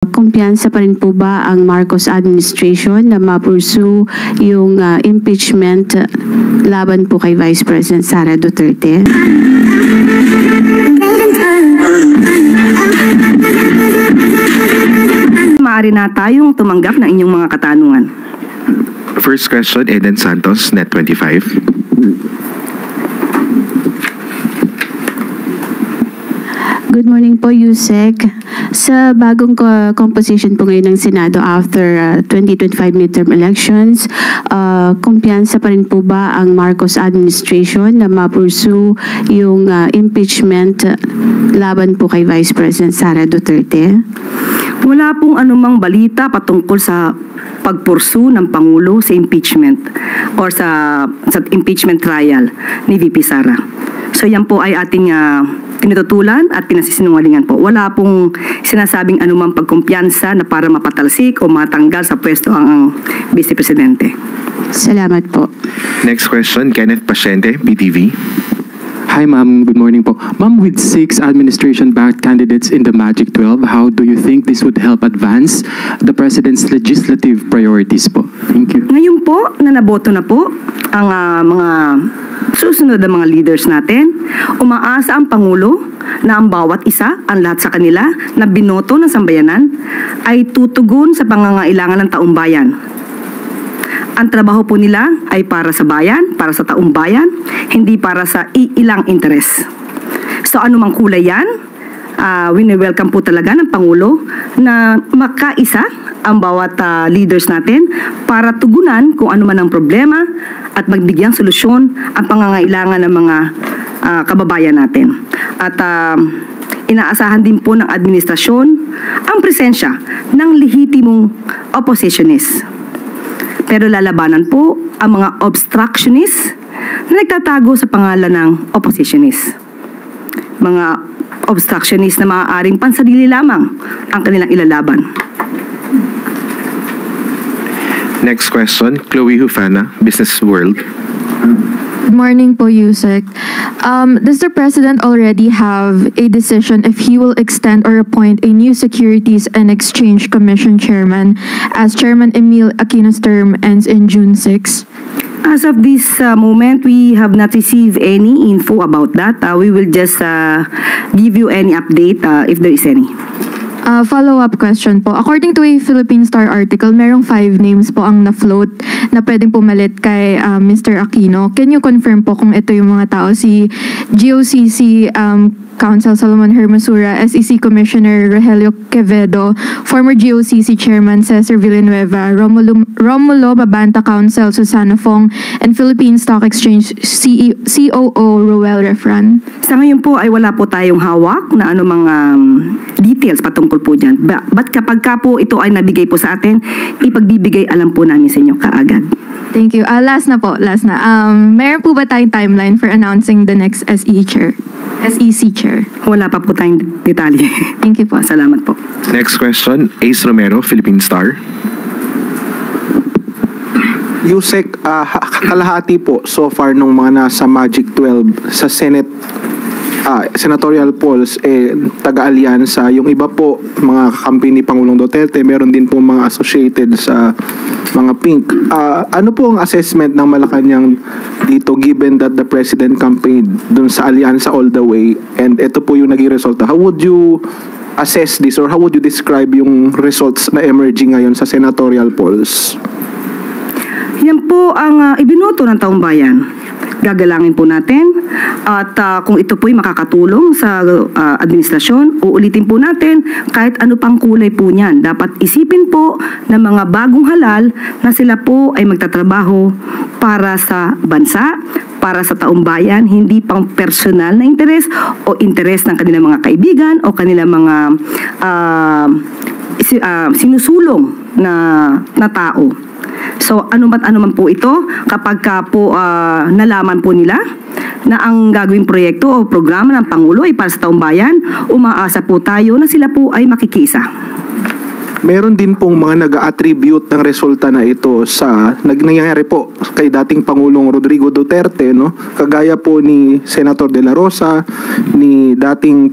Kumpiyansa pa rin po ba ang Marcos administration na ma-pursue yung impeachment laban po kay Vice President Sara Duterte? Maaari na tayong tumanggap ng inyong mga katanungan. First question, Eden Santos, Net25. Good morning po, Yusek. Sa bagong composition po ngayon ng Senado after 2025 midterm elections, kumpiyansa pa rin po ba ang Marcos administration na ma-pursue yung impeachment laban po kay Vice President Sara Duterte? Wala pong anumang balita patungkol sa pagpursu ng Pangulo sa impeachment or sa impeachment trial ni VP Sara. So yan po ay ating tinututulan at pinasisinungalingan po. Wala pong sinasabing anumang pagkumpiyansa na para mapatalsik o matanggal sa pwesto ang Vice Presidente. Salamat po. Next question, Kenneth Pasyente, BTV. Hi ma'am, good morning po. Ma'am, with 6 administration-backed candidates in the Magic 12, how do you think this would help advance the President's legislative priorities po? Thank you. Ngayon po, na naboto na po ang mga susunod na mga leaders natin, umaasa ang Pangulo na ang bawat isa, ang lahat sa kanila, na binoto ng sambayanan, ay tutugon sa pangangailangan ng taong bayan. Ang trabaho po nila ay para sa bayan, para sa taong bayan, hindi para sa ilang interes. So anumang kulay yan, wini-welcome po talaga ng Pangulo na makaisa ang bawat leaders natin para tugunan kung ano man ang problema at magbigyang solusyon ang pangangailangan ng mga kababayan natin. At inaasahan din po ng administrasyon ang presensya ng lehitimong oppositionist. Pero lalabanan po ang mga obstructionist na nagtatago sa pangalan ng oppositionist. Mga obstructionist na maaaring pansarili lamang ang kanilang ilalaban. Next question, Chloe Hufana, Business World. Good morning po, Yusek. Does the President already have a decision if he will extend or appoint a new Securities and Exchange Commission chairman as Chairman Emil Aquino's term ends in June 6? As of this moment, we have not received any info about that. We will just give you any update if there is any. Follow-up question po. According to a Philippine Star article, merong 5 names po ang na-float na pwedeng pumalit kay Mr. Aquino. Can you confirm po kung ito yung mga tao? Si GOCC Council Solomon Hermosura, SEC Commissioner Rogelio Quevedo, former GOCC Chairman Cesar Villanueva, Romulo Babanta Council Susana Fong, and Philippine Stock Exchange COO Roel Refran. Sa ngayon po ay wala po tayong hawak na anumang details patungkol po dyan. But kapag ka po ito ay nabigay po sa atin, ipagbibigay alam po namin sa inyo kaagad. Thank you. Last na po, last na. Meron po ba tayong timeline for announcing the next SEC chair? Wala pa po tayong detalye. Thank you po. Salamat po. Next question, Ace Romero, Philippine Star. Yusek, kalahati po so far nung mga nasa Magic 12 sa Senate senatorial polls taga-alyansa. Yung iba po mga kakampi ni Pangulong Duterte, meron din po mga associated sa mga pink. Ano po ang assessment ng Malacanang dito given that the President campaigned dun sa alyansa all the way and ito po yung naging resulta? How would you assess this or how would you describe yung results na emerging ngayon sa senatorial polls? Yan po ang ibinoto ng taong bayan. Gagalangin po natin at kung ito po'y makakatulong sa administrasyon, uulitin po natin kahit ano pang kulay po niyan. Dapat isipin po ng mga bagong halal na sila po ay magtatrabaho para sa bansa, para sa taong bayan, hindi pang personal na interes o interes ng kanilang mga kaibigan o kanilang mga sinusulong na tao. So anuman po ito, kapag po nalaman po nila na ang gagawing proyekto o programa ng Pangulo ay para sa taong bayan, umaasa po tayo na sila po ay makikisa. Meron din pong mga nag-attribute ng resulta na ito sa nangyayari po kay dating Pangulong Rodrigo Duterte, no? Kagaya po ni Senator De La Rosa, ni dating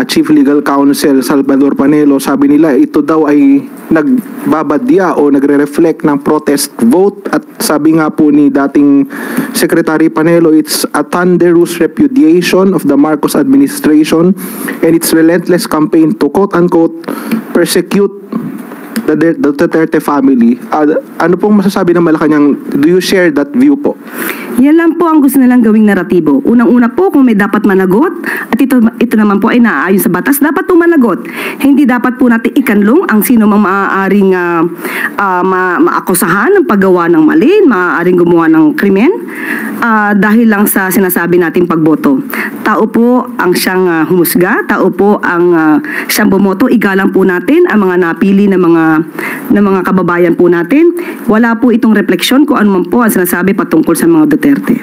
Chief Legal Counsel Salvador Panelo, sabi nila ito daw ay nagbabadya o nagre-reflect ng protest vote, at sabi nga po ni dating Secretary Panelo, it's a thunderous repudiation of the Marcos administration and its relentless campaign to quote-unquote persecute the Duterte family. Ano pong masasabi ng Malacanang? Do you share that view po? Yan lang po ang gusto nilang gawing naratibo. Unang-una po, kung may dapat managot, at ito naman po ay naaayon sa batas, dapat po managot. Hindi dapat po natin ikanlong ang sino mang maaaring maakusahan ng paggawa ng mali, maaaring gumawa ng krimen, dahil lang sa sinasabi nating pagboto. Tao po ang siyang humusga, tao po ang siyang bumoto, igalang po natin ang mga napili ng mga kababayan po natin. Wala po itong refleksyon kung ano man po ang sinasabi patungkol sa mga Duterte.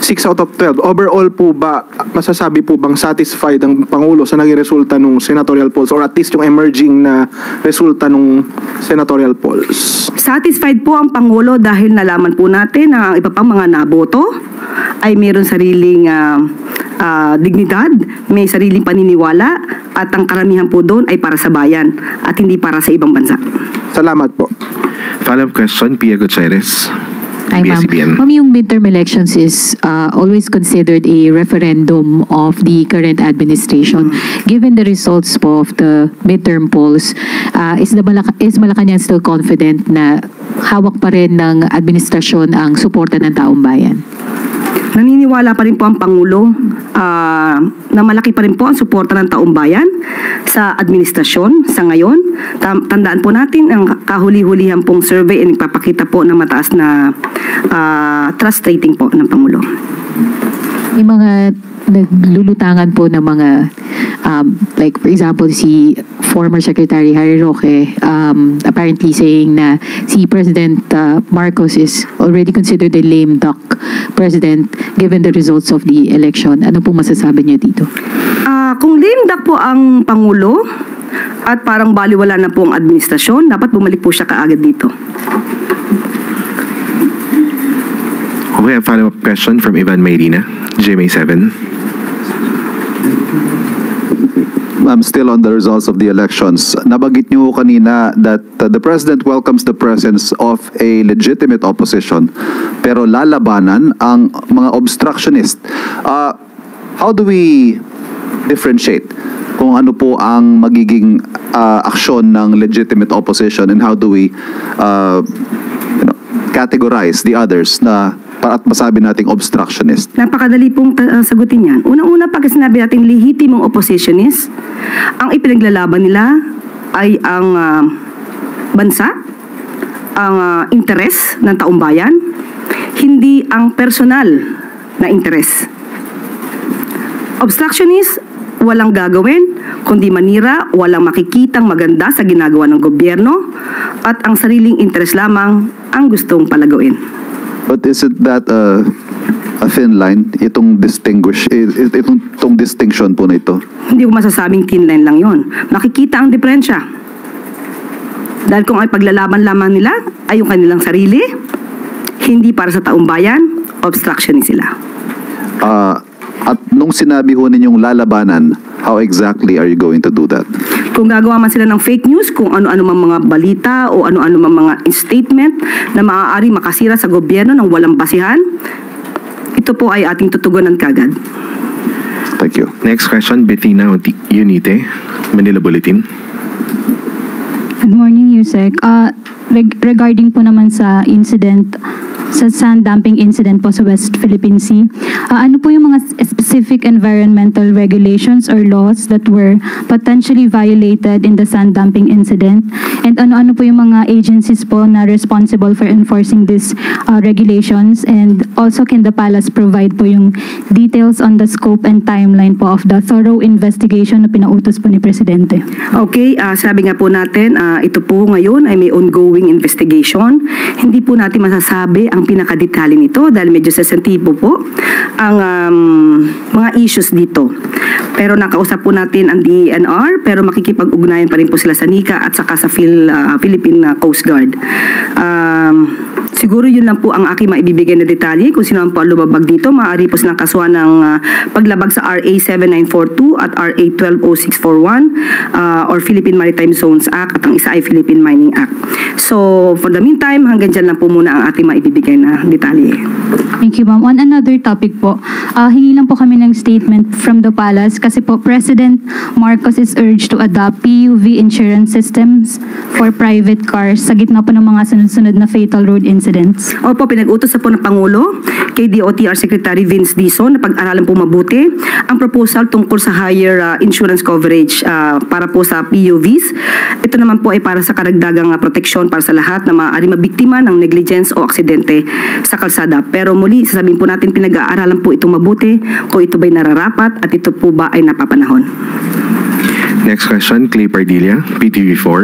6 out of 12. Overall po ba, masasabi po bang satisfied ang Pangulo sa naging resulta ng senatorial polls, or at least yung emerging na resulta ng senatorial polls? Satisfied po ang Pangulo dahil nalaman po natin na ang iba pang mga naboto ay mayroon sariling dignidad, may sariling paniniwala, at ang karamihan po doon ay para sa bayan at hindi para sa ibang bansa. Salamat po. Follow-up question, Pia Gutierrez. Hi, ma'am. ABS-CBN. Ma'am, yung midterm elections is always considered a referendum of the current administration. Given the results po of the midterm polls, is Malacanang still confident na hawak pa rin ng administrasyon ang suporta ng taong bayan? Naniniwala pa rin po ang Pangulo na malaki pa rin po ang suporta ng taong bayan sa administrasyon sa ngayon. Tandaan po natin ang kahuli-hulihan pong survey ay nagpapakita po ng mataas na trust rating po ng Pangulo. May mga naglulutangan po ng mga like for example si former Secretary Harry Roque apparently saying na si President Marcos is already considered a lame duck president given the results of the election. Ano po masasabi niyo dito? Kung lame duck po ang Pangulo at parang baliwala na po ang administrasyon, dapat bumalik po siya kaagad dito. We have follow-up question from Ivan Mayrina, GMA7. Still on the results of the elections. Nabanggit niyo kanina that the President welcomes the presence of a legitimate opposition pero lalabanan ang mga obstructionist. How do we differentiate kung ano po ang magiging aksyon ng legitimate opposition, and how do we categorize the others na at masabi nating obstructionist? Napakadali pong sagutin yan. Unang-una, pag sinabi natin lehitimong oppositionist, ang ipinaglalaban nila ay ang bansa, ang interes ng taong bayan, hindi ang personal na interes. Obstructionist, walang gagawin, kundi manira, walang makikitang maganda sa ginagawa ng gobyerno, at ang sariling interes lamang ang gustong palagawin. But isn't that a thin line, itong distinction po na ito? Hindi ko masasabing thin line lang yon. Makikita ang diferensya. Dahil kung ay paglalaban lamang nila ay yung kanilang sarili, hindi para sa taong bayan, obstructionist sila. At nung sinabi ho ninyong lalabanan, how exactly are you going to do that? Kung gagawa man sila ng fake news, kung ano-ano mang mga balita o ano-ano mang mga statement na maaari makasira sa gobyerno ng walang basihan, ito po ay ating tutugunan kagad. Thank you. Next question, Bettina Unite, Manila Bulletin. Good morning, Yusek. Regarding po naman sa incident, sa sand dumping incident po sa West Philippine Sea, ano po yung mga specific environmental regulations or laws that were potentially violated in the sand dumping incident? And ano-ano po yung mga agencies po na responsible for enforcing these regulations? And also, can the palace provide po yung details on the scope and timeline po of the thorough investigation na pinautos po ni Presidente? Okay, sabi nga po natin, ito po ngayon ay may ongoing investigation. Hindi po natin masasabi ang pinakadetalye nito dahil medyo sensitibo po ang mga issues dito. Pero nakausap po natin ang DENR, pero makikipag-ugnayan pa rin po sila sa NICA at saka sa Philippine Coast Guard. Siguro yun lang po ang aking maibibigay na detalye. Kung sino man po ang lumabag dito, maaari po silang kasuhan ng paglabag sa RA 7942 at RA 120641 or Philippine Maritime Zones Act, at ang isa ay Philippine Mining Act. So, for the meantime, hanggang dyan lang po muna ang ating maibibigay na detalye. Thank you, ma'am. On another topic po, hingi lang po kami ng statement from the palace kasi po President Marcos is urged to adopt PUV insurance systems for private cars sa gitna po ng mga sunod-sunod na fatal road incidents. Opo, pinag-utos na po ng Pangulo kay DOTR Secretary Vince Dizon na pag-aralan po mabuti ang proposal tungkol sa higher insurance coverage para po sa PUVs. Ito naman po ay para sa karagdagang proteksyon para sa lahat na maaari mabiktima ng negligence o aksidente sa kalsada. Pero muli, sasabihin po natin pinag-aaralan po itong mabuti kung ito ba'y nararapat at ito po ba ay napapanahon. Next question, Clay Pardilla, PTV4.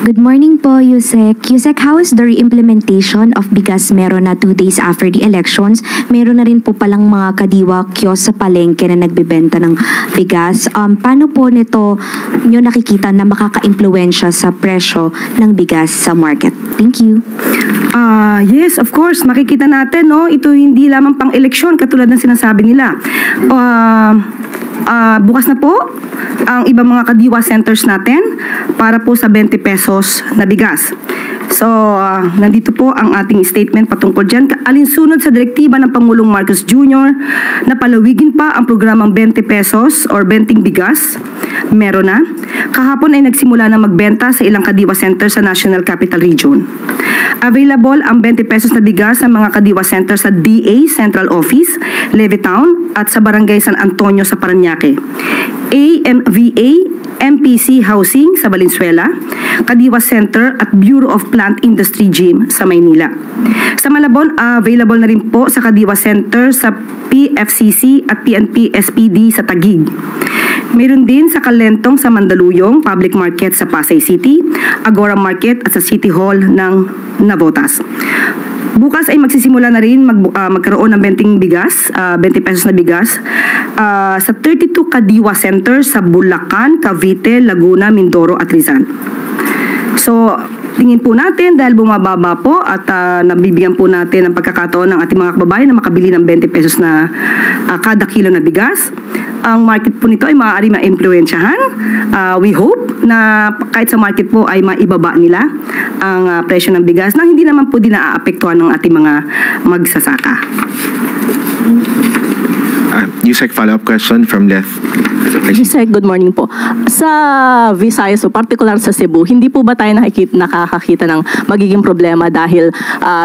Good morning po, Yusek. Yusek, how is the re-implementation of Bigas Meron na 2 days after the elections? Meron na rin po palang mga kadiwa kiosk sa palengke na nagbebenta ng bigas. Paano po nito nyo nakikita na makaka-impluwensya sa presyo ng bigas sa market? Thank you. Yes, of course. Makikita natin, no? Ito hindi lamang pang eleksyon katulad ng sinasabi nila. Bukas na po ang ibang mga kadiwa centers natin para po sa 20 pesos na bigas. So, nandito po ang ating statement patungkol dyan. Alinsunod sa direktiba ng Pangulong Marcos Jr. na palawigin pa ang programang 20 pesos or 20 bigas. Meron na. Kahapon ay nagsimula na magbenta sa ilang kadiwa centers sa National Capital Region. Available ang 20 pesos na bigas sa mga kadiwa center sa DA Central Office, Levittown at sa Barangay San Antonio sa Parañaque. AMVA, MPC Housing sa Valenzuela, Kadiwa Center at Bureau of Plant Industry Gym sa Maynila. Sa Malabon, available na rin po sa Kadiwa Center sa PFCC at PNP SPD sa Taguig. Mayroon din sa Kalentong sa Mandaluyong, Public Market sa Pasay City, Agora Market at sa City Hall ng Navotas. Bukas ay magsisimula na rin magkaroon ng 20 bigas, 20 pesos na bigas sa 32 Kadiwa Center sa Bulacan, Cavite, Laguna, Mindoro at Rizal. So, tingin po natin dahil bumababa po at nabibigyan po natin ng pagkakataon ng ating mga kababayan na makabili ng 20 pesos na kada kilo na bigas. Ang market po nito ay maaari ma-impluwensyahan. We hope na kahit sa market po ay maibaba nila ang presyo ng bigas na hindi naman po din naaapektuhan ng ating mga magsasaka. Yusek, follow-up question from Leth. Yusek, good morning po. Sa Visayas, particular sa Cebu, hindi po ba tayo nakakakita ng magiging problema dahil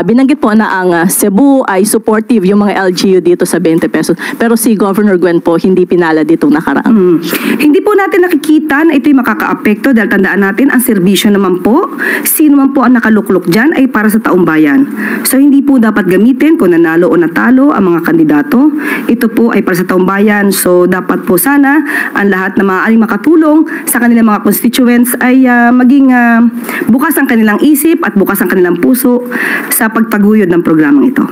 binanggit po na ang Cebu ay supportive yung mga LGU dito sa 20 pesos. Pero si Governor Gwen po, hindi pinala dito nakaraan. Hindi po natin nakikita na ito'y makakaapekto dahil tandaan natin ang serbisyo naman po. Sino man po ang nakaluklok dyan ay para sa taong bayan. So hindi po dapat gamitin kung nanalo o natalo ang mga kandidato. Ito po ay para sa taong bayan. So dapat po sana ang lahat na maaaring makatulong sa kanilang mga constituents ay maging bukas ang kanilang isip at bukas ang kanilang puso sa pagtaguyod ng programang ito.